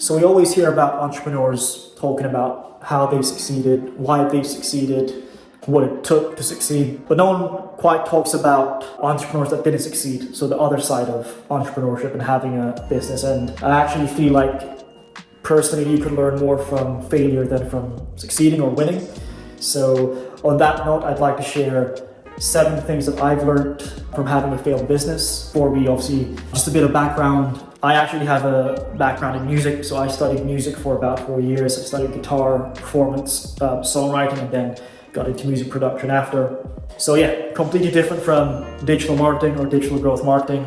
So we always hear about entrepreneurs talking about how they've succeeded, why they've succeeded, what it took to succeed. But no one quite talks about entrepreneurs that didn't succeed. So the other side of entrepreneurship and having a business. And I actually feel like personally you could learn more from failure than from succeeding or winning. So on that note, I'd like to share 7 things that I've learned from having a failed business. Before we obviously, just a bit of background. I actually have a background in music, so I studied music for about 4 years. I studied guitar, performance, songwriting, and then got into music production after. So yeah, completely different from digital marketing or digital growth marketing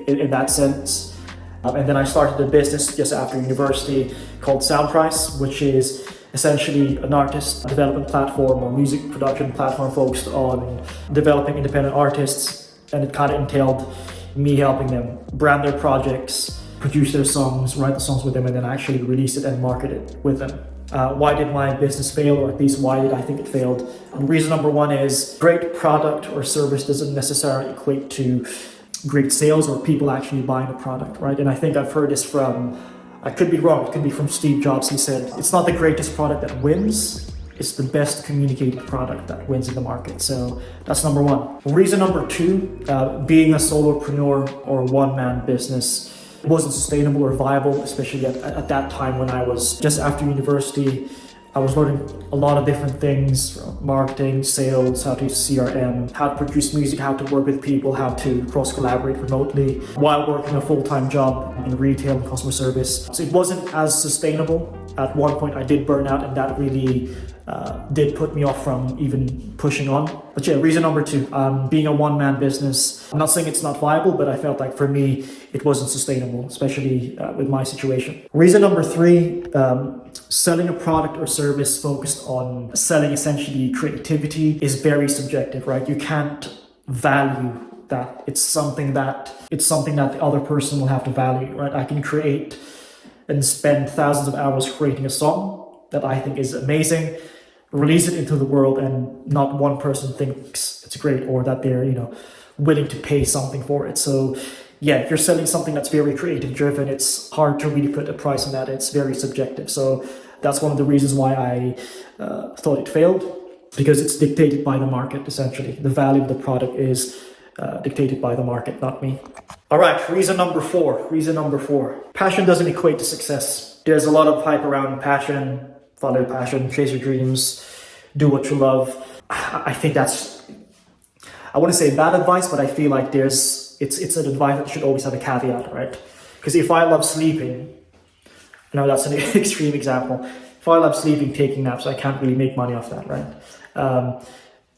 in that sense. And then I started a business just after university called Soundprise, which is essentially an artist development platform or music production platform focused on developing independent artists. And it kind of entailed me helping them brand their projects, produce their songs, write the songs with them, and then actually release it and market it with them. Why did my business fail, or at least why did I think it failed? And reason number 1 is great product or service doesn't necessarily equate to great sales or people actually buying the product, right? And I think I've heard this from, I could be wrong, it could be from Steve Jobs. He said, it's not the greatest product that wins, it's the best communicated product that wins in the market. So that's number 1. Reason number 2, being a solopreneur or a one-man business wasn't sustainable or viable, especially at that time when I was just after university. I was learning a lot of different things, from marketing, sales, how to use CRM, how to produce music, how to work with people, how to cross-collaborate remotely while working a full-time job in retail and customer service. So it wasn't as sustainable. At one point I did burn out, and that really did put me off from even pushing on. But yeah, reason number 2, being a one-man business. I'm not saying it's not viable, but I felt like for me, it wasn't sustainable, especially with my situation. Reason number 3, selling a product or service focused on selling essentially creativity is very subjective, right? You can't value that. It's something that the other person will have to value, right? I can create and spend thousands of hours creating a song that I think is amazing, release it into the world, and not one person thinks it's great or that they're, willing to pay something for it. So yeah, if you're selling something that's very creative driven, it's hard to really put a price on that. It's very subjective. So that's one of the reasons why I thought it failed, because it's dictated by the market, essentially. The value of the product is dictated by the market, not me. All right, reason number 4. Passion doesn't equate to success. There's a lot of hype around passion. Follow your passion, chase your dreams, do what you love. I think that's, I wouldn't say bad advice, but I feel like it's an advice that should always have a caveat, right? Because if I love sleeping, I know that's an extreme example. If I love sleeping, taking naps, I can't really make money off that, right?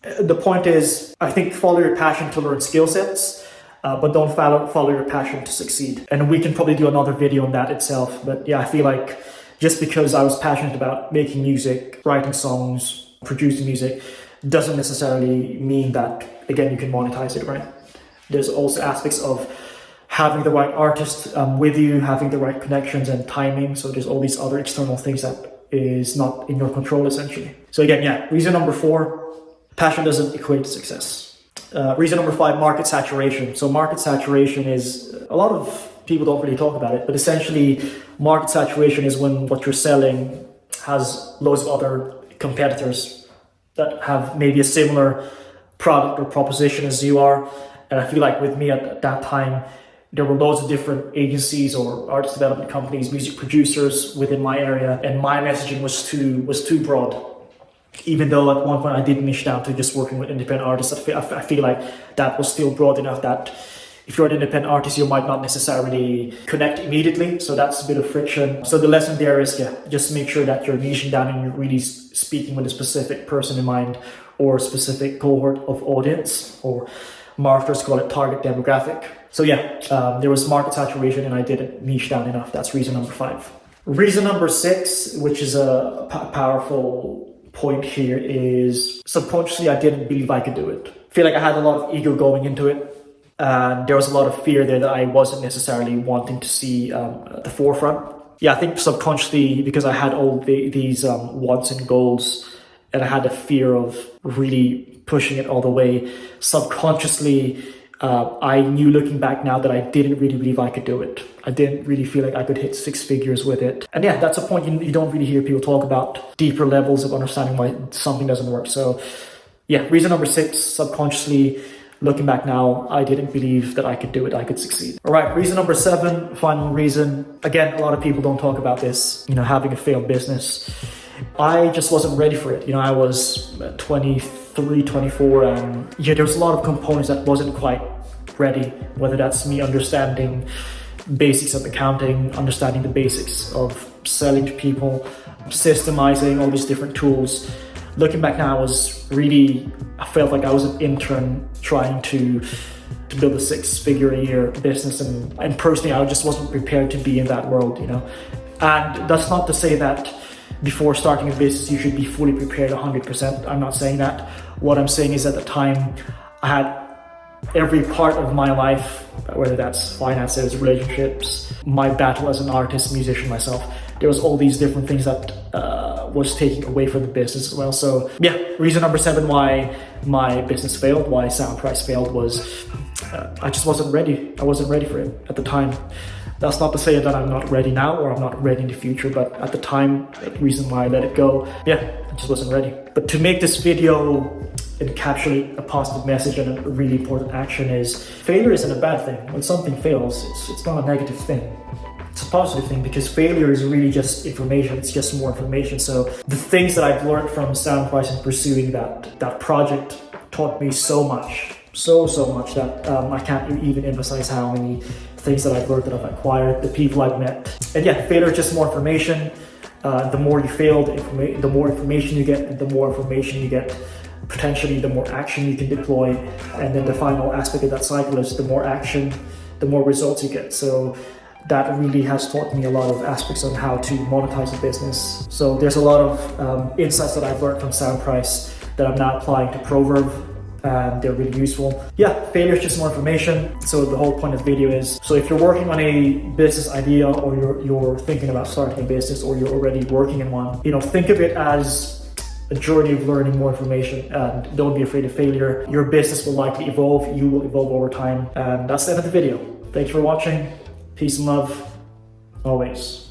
The point is, I think follow your passion to learn skill sets, but don't follow your passion to succeed. And we can probably do another video on that itself. But yeah, I feel like just because I was passionate about making music, writing songs, producing music, doesn't necessarily mean that, again, you can monetize it, right? There's also aspects of having the right artist with you, having the right connections and timing. So there's all these other external things that is not in your control, essentially. So again, yeah, reason number 4, passion doesn't equate to success. Reason number 5, market saturation. So market saturation is, a lot of people don't really talk about it, but essentially market saturation is when what you're selling has loads of other competitors that have maybe a similar product or proposition as you are. And I feel like with me at that time, there were loads of different agencies or artist development companies, music producers within my area, and my messaging was too broad. Even though at one point I did niche down to just working with independent artists, I feel like that was still broad enough that if you're an independent artist, you might not necessarily connect immediately. So that's a bit of friction. So the lesson there is, just make sure that you're niching down and you're really speaking with a specific person in mind or a specific cohort of audience, or marketers call it target demographic. So there was market saturation and I didn't niche down enough. That's reason number 5. Reason number 6, which is a powerful point here, is subconsciously I didn't believe I could do it. I feel like I had a lot of ego going into it. And there was a lot of fear there that I wasn't necessarily wanting to see at the forefront. Yeah, I think subconsciously, because I had all these wants and goals, and I had a fear of really pushing it all the way, subconsciously I knew looking back now that I didn't really believe I could do it. I didn't really feel like I could hit 6 figures with it. And yeah, that's a point you don't really hear people talk about, deeper levels of understanding why something doesn't work. So yeah, reason number 6, subconsciously, looking back now, I didn't believe that I could do it, I could succeed. All right, reason number 7, final reason. Again, a lot of people don't talk about this, having a failed business. I just wasn't ready for it. I was 23, 24, and there was a lot of components that wasn't quite ready, whether that's me understanding basics of accounting, understanding the basics of selling to people, systemizing all these different tools. Looking back now, I felt like I was an intern trying to build a 6-figure-a-year business, and personally, I just wasn't prepared to be in that world, And that's not to say that before starting a business, you should be fully prepared 100%. I'm not saying that. What I'm saying is at the time, I had every part of my life, whether that's finances, relationships, my battle as an artist, musician myself, there was all these different things that was taking away from the business as well. So yeah, reason number 7 why my business failed, why Soundprise failed, was I just wasn't ready. I wasn't ready for it at the time. That's not to say that I'm not ready now or I'm not ready in the future, but at the time, the reason why I let it go, I just wasn't ready. But to make this video encapsulate a positive message and a really important action is, failure isn't a bad thing. When something fails, it's not a negative thing. It's a positive thing, because failure is really just information. It's just more information. So the things that I've learned from Soundprise and pursuing that project taught me so much. So much that I can't even emphasize how many things that I've learned, that I've acquired, the people I've met. And yeah, failure is just more information. The more you fail, the more information you get, and the more information you get, potentially the more action you can deploy. And then the final aspect of that cycle is the more action, the more results you get. So that really has taught me a lot of aspects on how to monetize a business. So there's a lot of insights that I've learned from Soundprise that I'm now applying to Proverve, and they're really useful. Yeah, failure is just more information. So the whole point of the video is, so if you're working on a business idea, or you're thinking about starting a business, or you're already working in one, think of it as a journey of learning more information, and don't be afraid of failure. Your business will likely evolve, you will evolve over time, and that's the end of the video. Thanks for watching. Peace and love, always.